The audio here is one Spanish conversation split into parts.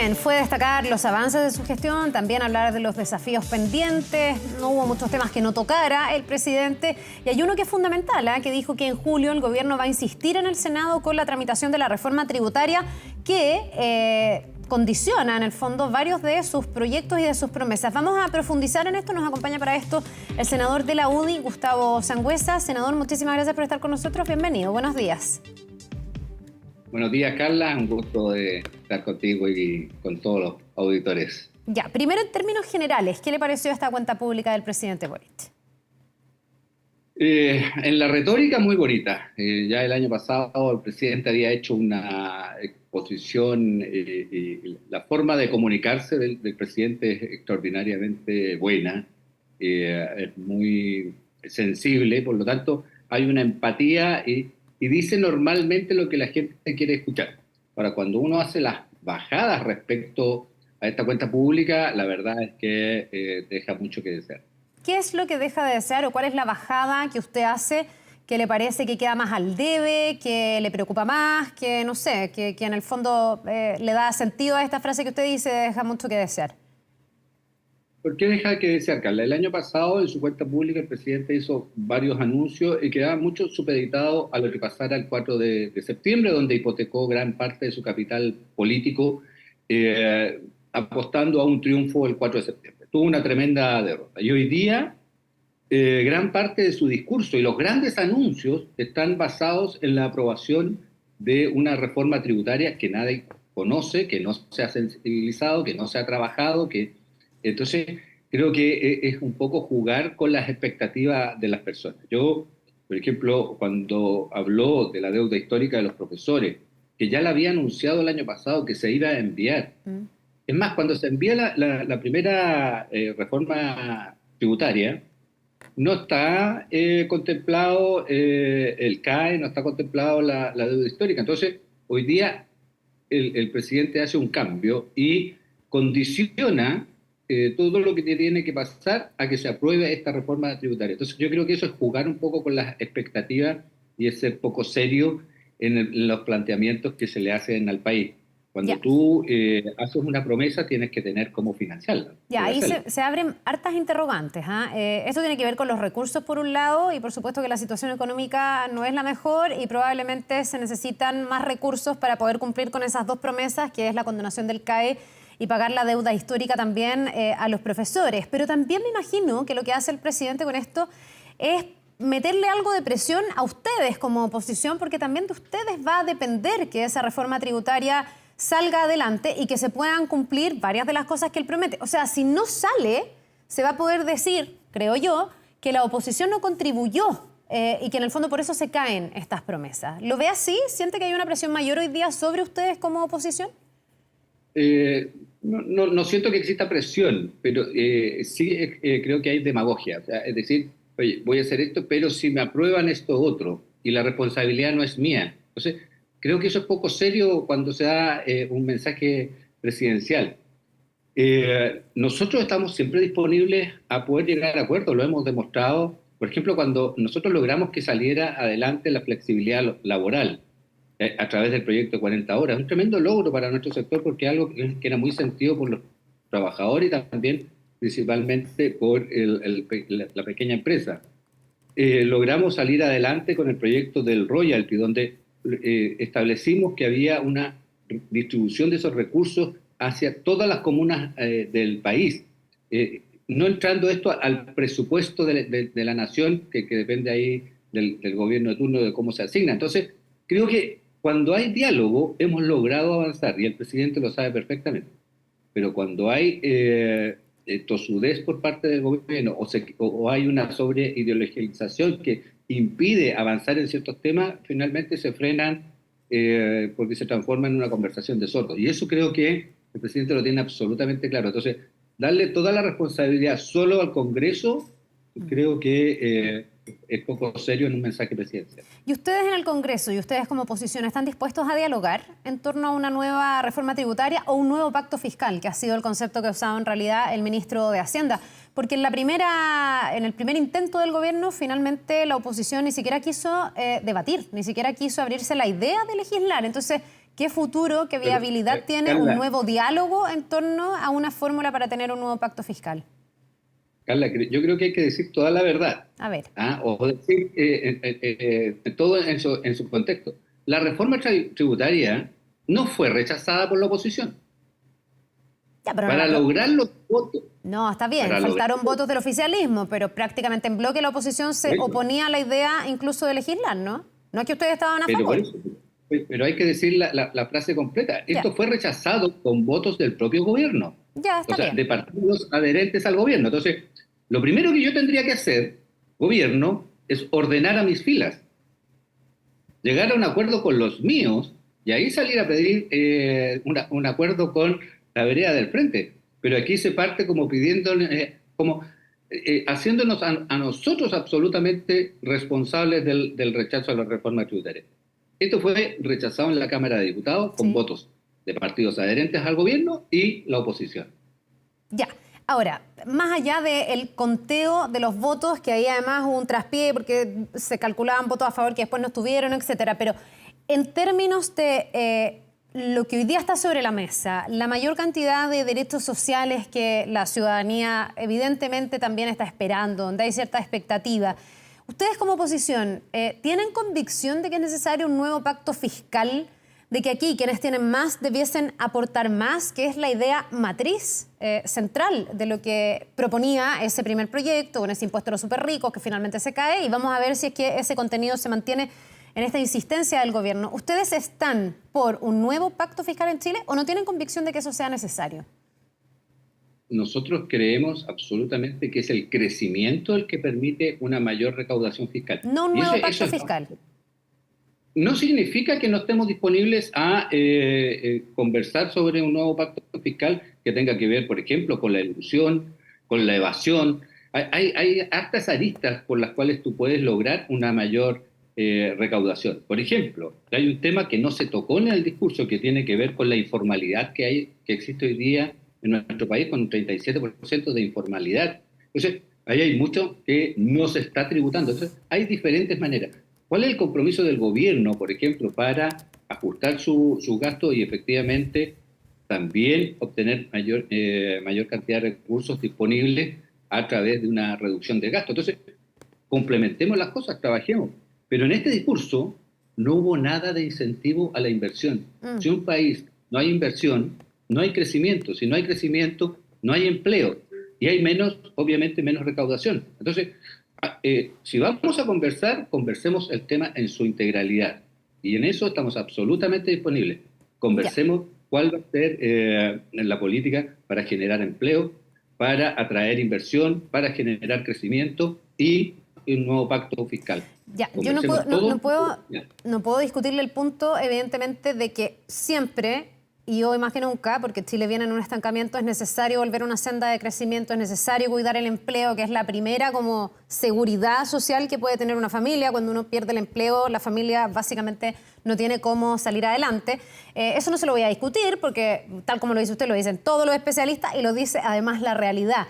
Bien, fue destacar los avances de su gestión, también hablar de los desafíos pendientes. No hubo muchos temas que no tocara el presidente. Y hay uno que es fundamental, que dijo que en julio el gobierno va a insistir en el Senado con la tramitación de la reforma tributaria que condiciona en el fondo varios de sus proyectos y de sus promesas. Vamos a profundizar en esto. Nos acompaña para esto el senador de la UDI, Gustavo Sangüesa. Senador, muchísimas gracias por estar con nosotros. Bienvenido. Buenos días. Buenos días, Carla. Un gusto de estar contigo y con todos los auditores. Ya, primero en términos generales, ¿qué le pareció esta cuenta pública del presidente Boric? En la retórica, muy bonita. Ya el año pasado el presidente había hecho una exposición y la forma de comunicarse del presidente es extraordinariamente buena, es muy sensible, por lo tanto hay una empatía y dice normalmente lo que la gente quiere escuchar. Ahora, cuando uno hace las bajadas respecto a esta cuenta pública, la verdad es que deja mucho que desear. ¿Qué es lo que deja de desear o cuál es la bajada que usted hace que le parece que queda más al debe, que le preocupa más, que no sé, que en el fondo le da sentido a esta frase que usted dice, deja mucho que desear? ¿Por qué deja que desear, Carla? El año pasado, en su cuenta pública, el presidente hizo varios anuncios y quedaba mucho supeditado a lo que pasara el 4 de septiembre, donde hipotecó gran parte de su capital político, apostando a un triunfo el 4 de septiembre. Tuvo una tremenda derrota. Y hoy día, gran parte de su discurso y los grandes anuncios están basados en la aprobación de una reforma tributaria que nadie conoce, que no se ha sensibilizado, que no se ha trabajado, Entonces, creo que es un poco jugar con las expectativas de las personas. Yo, por ejemplo, cuando habló de la deuda histórica de los profesores, que ya la había anunciado el año pasado que se iba a enviar. Es más, cuando se envía la primera reforma tributaria, no está contemplado el CAE, no está contemplado la deuda histórica. Entonces, hoy día el presidente hace un cambio y condiciona todo lo que tiene que pasar a que se apruebe esta reforma tributaria. Entonces yo creo que eso es jugar un poco con las expectativas y es ser poco serio en los planteamientos que se le hacen al país. Cuando tú haces una promesa tienes que tener cómo financiarla. Ya, ahí se abren hartas interrogantes. Esto tiene que ver con los recursos por un lado y por supuesto que la situación económica no es la mejor y probablemente se necesitan más recursos para poder cumplir con esas dos promesas, que es la condonación del CAE y pagar la deuda histórica también a los profesores. Pero también me imagino que lo que hace el presidente con esto es meterle algo de presión a ustedes como oposición, porque también de ustedes va a depender que esa reforma tributaria salga adelante y que se puedan cumplir varias de las cosas que él promete. O sea, si no sale, se va a poder decir, creo yo, que la oposición no contribuyó y que en el fondo por eso se caen estas promesas. ¿Lo ve así? ¿Siente que hay una presión mayor hoy día sobre ustedes como oposición? No siento que exista presión, pero sí creo que hay demagogia. O sea, es decir, oye, voy a hacer esto, pero si me aprueban esto otro y la responsabilidad no es mía. Entonces, creo que eso es poco serio cuando se da un mensaje presidencial. Nosotros estamos siempre disponibles a poder llegar a acuerdos, lo hemos demostrado. Por ejemplo, cuando nosotros logramos que saliera adelante la flexibilidad laboral, a través del proyecto de 40 horas. Un tremendo logro para nuestro sector porque es algo que era muy sentido por los trabajadores y también principalmente por la pequeña empresa. Logramos salir adelante con el proyecto del royalty, donde establecimos que había una distribución de esos recursos hacia todas las comunas del país, no entrando esto al presupuesto de la nación, que depende ahí del gobierno de turno de cómo se asigna. Entonces, creo que cuando hay diálogo hemos logrado avanzar y el presidente lo sabe perfectamente. Pero cuando hay tosudez por parte del gobierno o hay una sobreideologización que impide avanzar en ciertos temas, finalmente se frenan porque se transforma en una conversación de sordos. Y eso creo que el presidente lo tiene absolutamente claro. Entonces, darle toda la responsabilidad solo al Congreso, creo que es poco serio en un mensaje presidencial. ¿Y ustedes en el Congreso y ustedes como oposición están dispuestos a dialogar en torno a una nueva reforma tributaria o un nuevo pacto fiscal, que ha sido el concepto que ha usado en realidad el ministro de Hacienda? Porque en el primer intento del gobierno, finalmente la oposición ni siquiera quiso debatir, ni siquiera quiso abrirse la idea de legislar. Entonces, ¿Qué futuro, qué viabilidad tiene Carla, un nuevo diálogo en torno a una fórmula para tener un nuevo pacto fiscal? Carla, yo creo que hay que decir toda la verdad, A ver. o decir todo en su contexto. La reforma tributaria no fue rechazada por la oposición. Ya, pero Para lograr los votos. no, está bien, Para lograr faltaron votos del oficialismo, pero prácticamente en bloque la oposición se eso. oponía a la idea incluso de legislar, ¿no? No es que ustedes estaban a Pero por favor. eso, pero hay que decir la frase completa. Ya, Esto fue rechazado con votos del propio gobierno, ya, o está sea, bien. de partidos adherentes al gobierno. Entonces, lo primero que yo tendría que hacer, gobierno, es ordenar a mis filas, llegar a un acuerdo con los míos y ahí salir a pedir un acuerdo con la vereda del frente. Pero aquí se parte como pidiendo, haciéndonos a nosotros absolutamente responsables del rechazo a la reforma tributaria. Esto fue rechazado en la Cámara de Diputados con Sí. votos de partidos adherentes al gobierno y la oposición. Ya. Ahora, más allá del conteo de los votos, que ahí además hubo un traspié porque se calculaban votos a favor que después no estuvieron, etcétera, pero en términos de lo que hoy día está sobre la mesa, la mayor cantidad de derechos sociales que la ciudadanía evidentemente también está esperando, donde hay cierta expectativa, ¿ustedes como oposición tienen convicción de que es necesario un nuevo pacto fiscal, de que aquí quienes tienen más debiesen aportar más, que es la idea matriz central de lo que proponía ese primer proyecto, con ese impuesto a los superricos que finalmente se cae, y vamos a ver si es que ese contenido se mantiene en esta insistencia del gobierno? ¿Ustedes están por un nuevo pacto fiscal en Chile o no tienen convicción de que eso sea necesario? Nosotros creemos absolutamente que es el crecimiento el que permite una mayor recaudación fiscal. No un Y nuevo eso pacto es fiscal. no significa que no estemos disponibles a conversar sobre un nuevo pacto fiscal que tenga que ver, por ejemplo, con la elusión, con la evasión. Hay hartas aristas por las cuales tú puedes lograr una mayor recaudación. Por ejemplo, hay un tema que no se tocó en el discurso que tiene que ver con la informalidad que existe hoy día en nuestro país, con un 37% de informalidad. Entonces, ahí hay mucho que no se está tributando. Entonces, hay diferentes maneras. ¿Cuál es el compromiso del gobierno, por ejemplo, para ajustar su gasto y efectivamente también obtener mayor cantidad de recursos disponibles a través de una reducción del gasto? Entonces, complementemos las cosas, trabajemos. Pero en este discurso no hubo nada de incentivo a la inversión. Si un país no hay inversión, no hay crecimiento. Si no hay crecimiento, no hay empleo. Y hay obviamente menos recaudación. Entonces, si vamos a conversar, conversemos el tema en su integralidad. Y en eso estamos absolutamente disponibles. Conversemos cuál va a ser la política para generar empleo, para atraer inversión, para generar crecimiento y un nuevo pacto fiscal. Ya, yo no puedo discutirle el punto, evidentemente, de que siempre, y hoy más que nunca, porque Chile viene en un estancamiento, es necesario volver a una senda de crecimiento, es necesario cuidar el empleo, que es la primera como seguridad social que puede tener una familia. Cuando uno pierde el empleo, la familia básicamente no tiene cómo salir adelante. Eso no se lo voy a discutir, porque tal como lo dice usted, lo dicen todos los especialistas y lo dice además la realidad.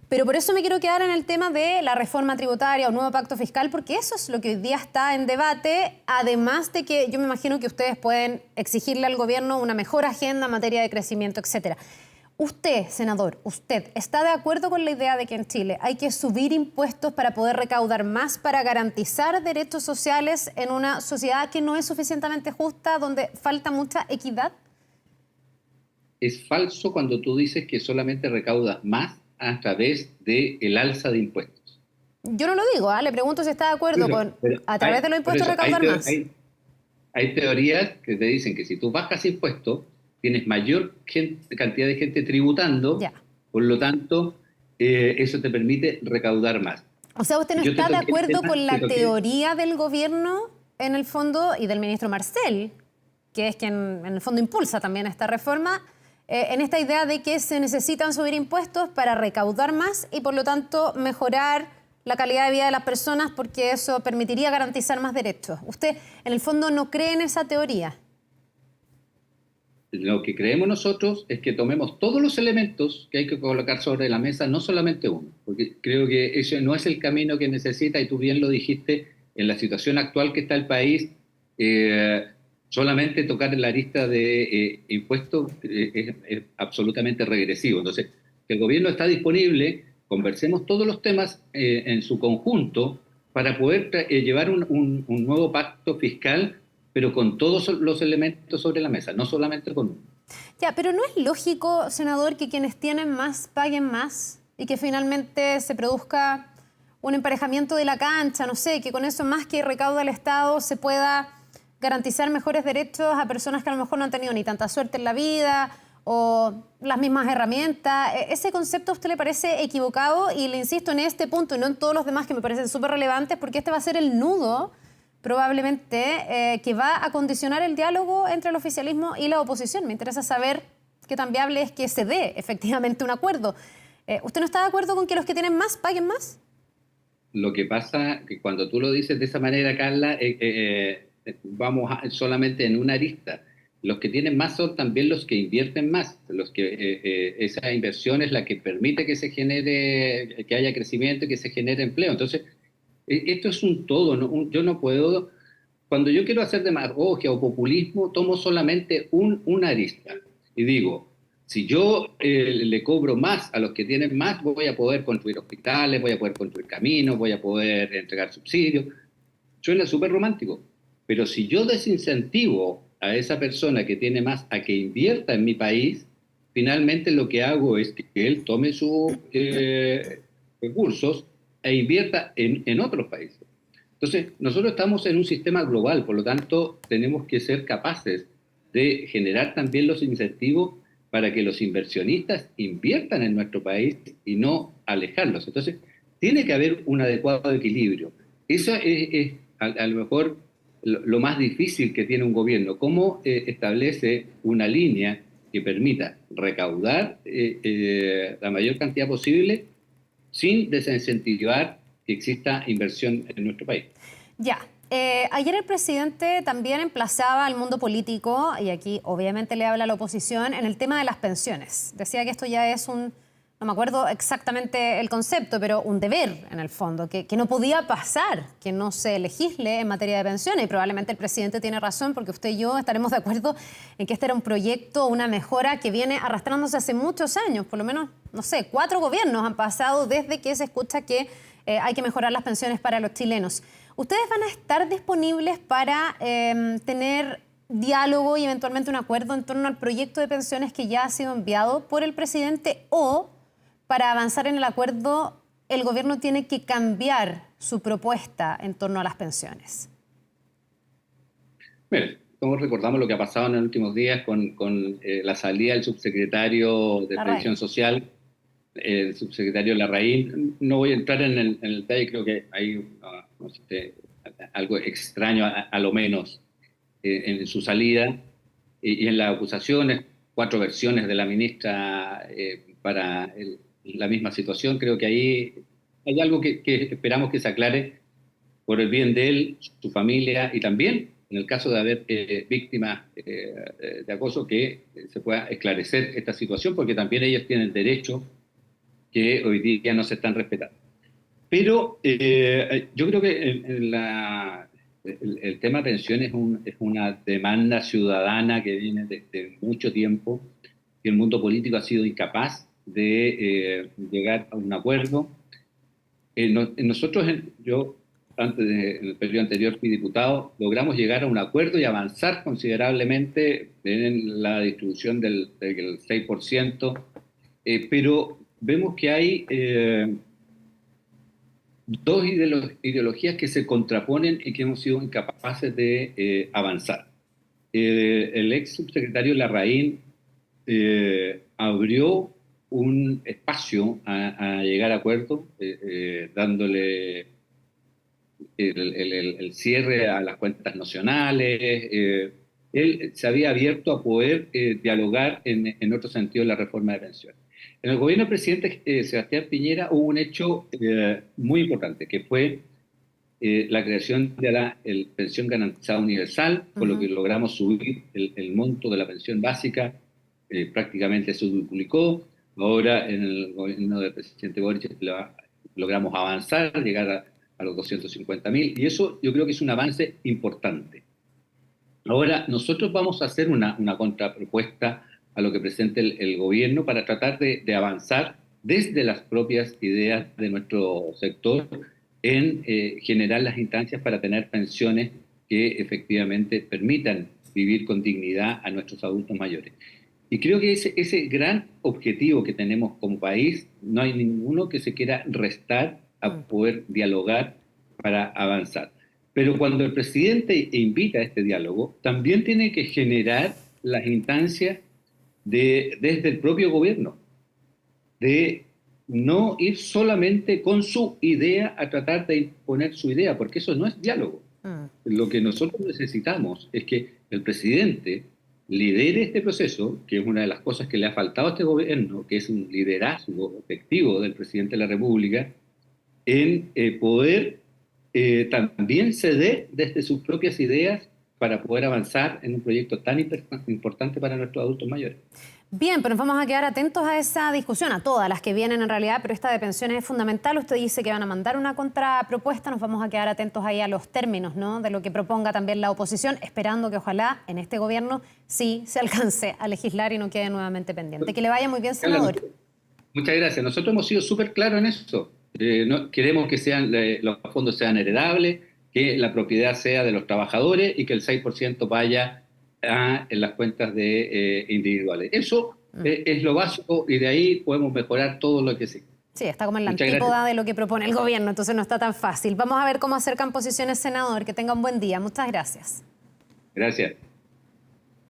Pero por eso me quiero quedar en el tema de la reforma tributaria o nuevo pacto fiscal, porque eso es lo que hoy día está en debate, además de que yo me imagino que ustedes pueden exigirle al gobierno una mejor agenda en materia de crecimiento, etcétera. Usted, senador, ¿usted está de acuerdo con la idea de que en Chile hay que subir impuestos para poder recaudar más, para garantizar derechos sociales en una sociedad que no es suficientemente justa, donde falta mucha equidad? Es falso cuando tú dices que solamente recaudas más a través del alza de impuestos. Yo no lo digo, le pregunto si está de acuerdo con a través de los impuestos recaudar más. Hay teorías que te dicen que si tú bajas impuestos, tienes mayor cantidad de gente tributando, por lo tanto, eso te permite recaudar más. O sea, ¿usted no está de acuerdo con la teoría del gobierno, en el fondo, y del ministro Marcel, que es quien en el fondo impulsa también esta reforma, en esta idea de que se necesitan subir impuestos para recaudar más y por lo tanto mejorar la calidad de vida de las personas, porque eso permitiría garantizar más derechos? ¿Usted en el fondo no cree en esa teoría? Lo que creemos nosotros es que tomemos todos los elementos que hay que colocar sobre la mesa, no solamente uno, porque creo que ese no es el camino que necesita, y tú bien lo dijiste, en la situación actual que está el país, solamente tocar la arista de impuestos es absolutamente regresivo. Entonces, el gobierno está disponible, conversemos todos los temas en su conjunto para poder llevar un nuevo pacto fiscal, pero con todos los elementos sobre la mesa, no solamente con uno. Ya, pero ¿no es lógico, senador, que quienes tienen más paguen más y que finalmente se produzca un emparejamiento de la cancha? No sé, que con eso más que recauda el Estado se pueda garantizar mejores derechos a personas que a lo mejor no han tenido ni tanta suerte en la vida o las mismas herramientas. ¿Ese concepto a usted le parece equivocado? Y le insisto en este punto y no en todos los demás que me parecen súper relevantes, porque este va a ser el nudo probablemente que va a condicionar el diálogo entre el oficialismo y la oposición. Me interesa saber qué tan viable es que se dé efectivamente un acuerdo. ¿Usted no está de acuerdo con que los que tienen más paguen más? Lo que pasa que cuando tú lo dices de esa manera, Carla, vamos solamente en una arista. Los que tienen más son también los que invierten más, los que esa inversión es la que permite que se genere, que haya crecimiento y que se genere empleo. Entonces, esto es un todo, ¿no? Yo no puedo, cuando yo quiero hacer demagogia o populismo, tomo solamente una arista y digo, si yo le cobro más a los que tienen más, voy a poder construir hospitales, voy a poder construir caminos, voy a poder entregar subsidios. Suena súper romántico, pero si yo desincentivo a esa persona que tiene más a que invierta en mi país, finalmente lo que hago es que él tome sus recursos e invierta en otros países. Entonces, nosotros estamos en un sistema global, por lo tanto, tenemos que ser capaces de generar también los incentivos para que los inversionistas inviertan en nuestro país y no alejarlos. Entonces, tiene que haber un adecuado equilibrio. Eso es a lo mejor lo más difícil que tiene un gobierno, cómo establece una línea que permita recaudar la mayor cantidad posible sin desincentivar que exista inversión en nuestro país. Ya. Ayer el presidente también emplazaba al mundo político, y aquí obviamente le habla a la oposición, en el tema de las pensiones. Decía que esto ya es un, no me acuerdo exactamente el concepto, pero un deber en el fondo, que no podía pasar, que no se legisle en materia de pensiones. Y probablemente el presidente tiene razón, porque usted y yo estaremos de acuerdo en que este era un proyecto, una mejora que viene arrastrándose hace muchos años, por lo menos, no sé, 4 gobiernos han pasado desde que se escucha que hay que mejorar las pensiones para los chilenos. ¿Ustedes van a estar disponibles para tener diálogo y eventualmente un acuerdo en torno al proyecto de pensiones que ya ha sido enviado por el presidente, o para avanzar en el acuerdo el gobierno tiene que cambiar su propuesta en torno a las pensiones? Mira, todos recordamos lo que ha pasado en los últimos días con la salida del subsecretario de Previsión Social, el subsecretario Larraín. No voy a entrar en el detalle, creo que hay no sé, algo extraño a lo menos en su salida y en las acusaciones, 4 versiones de la ministra para la misma situación. Creo que ahí hay algo que esperamos que se aclare por el bien de él, su familia y también en el caso de haber víctimas de acoso, que se pueda esclarecer esta situación, porque también ellos tienen derecho que hoy día no se están respetando. Pero yo creo que el tema pensiones es una demanda ciudadana que viene de mucho tiempo, que el mundo político ha sido incapaz de llegar a un acuerdo. Nosotros, yo antes en el periodo anterior fui diputado, logramos llegar a un acuerdo y avanzar considerablemente en la distribución del 6%, pero vemos que hay dos ideologías que se contraponen y que hemos sido incapaces de avanzar. El ex subsecretario Larraín abrió un espacio a llegar a acuerdos, dándole el cierre a las cuentas nacionales. Él se había abierto a poder dialogar en otro sentido la reforma de pensiones. En el gobierno del presidente Sebastián Piñera hubo un hecho muy importante, que fue la creación de la pensión garantizada universal, con lo que logramos subir el monto de la pensión básica, prácticamente se duplicó. Ahora en el gobierno del presidente Boric logramos avanzar, llegar a los 250.000, y eso yo creo que es un avance importante. Ahora, nosotros vamos a hacer una contrapropuesta a lo que presente el gobierno para tratar de avanzar desde las propias ideas de nuestro sector en generar las instancias para tener pensiones que efectivamente permitan vivir con dignidad a nuestros adultos mayores. Y creo que ese gran objetivo que tenemos como país, no hay ninguno que se quiera restar a poder dialogar para avanzar. Pero cuando el presidente invita a este diálogo, también tiene que generar las instancias desde el propio gobierno, de no ir solamente con su idea a tratar de imponer su idea, porque eso no es diálogo. Lo que nosotros necesitamos es que el presidente lidere este proceso, que es una de las cosas que le ha faltado a este gobierno, que es un liderazgo efectivo del presidente de la República, en poder también ceder desde sus propias ideas para poder avanzar en un proyecto tan importante para nuestros adultos mayores. Bien, pero nos vamos a quedar atentos a esa discusión, a todas las que vienen en realidad, pero esta de pensiones es fundamental. Usted dice que van a mandar una contrapropuesta, nos vamos a quedar atentos ahí a los términos, ¿no?, de lo que proponga también la oposición, esperando que ojalá en este gobierno sí se alcance a legislar y no quede nuevamente pendiente. Que le vaya muy bien, senador. Muchas gracias. Nosotros hemos sido súper claros en eso. Queremos que los fondos sean heredables, que la propiedad sea de los trabajadores y que el 6% vaya en las cuentas de individuales. Eso es lo básico y de ahí podemos mejorar todo lo que sí. Sí, está como en la Muchas antípoda gracias. de lo que propone el gobierno, entonces no está tan fácil. Vamos a ver cómo acercan posiciones, senador. Que tenga un buen día. Muchas gracias. Gracias.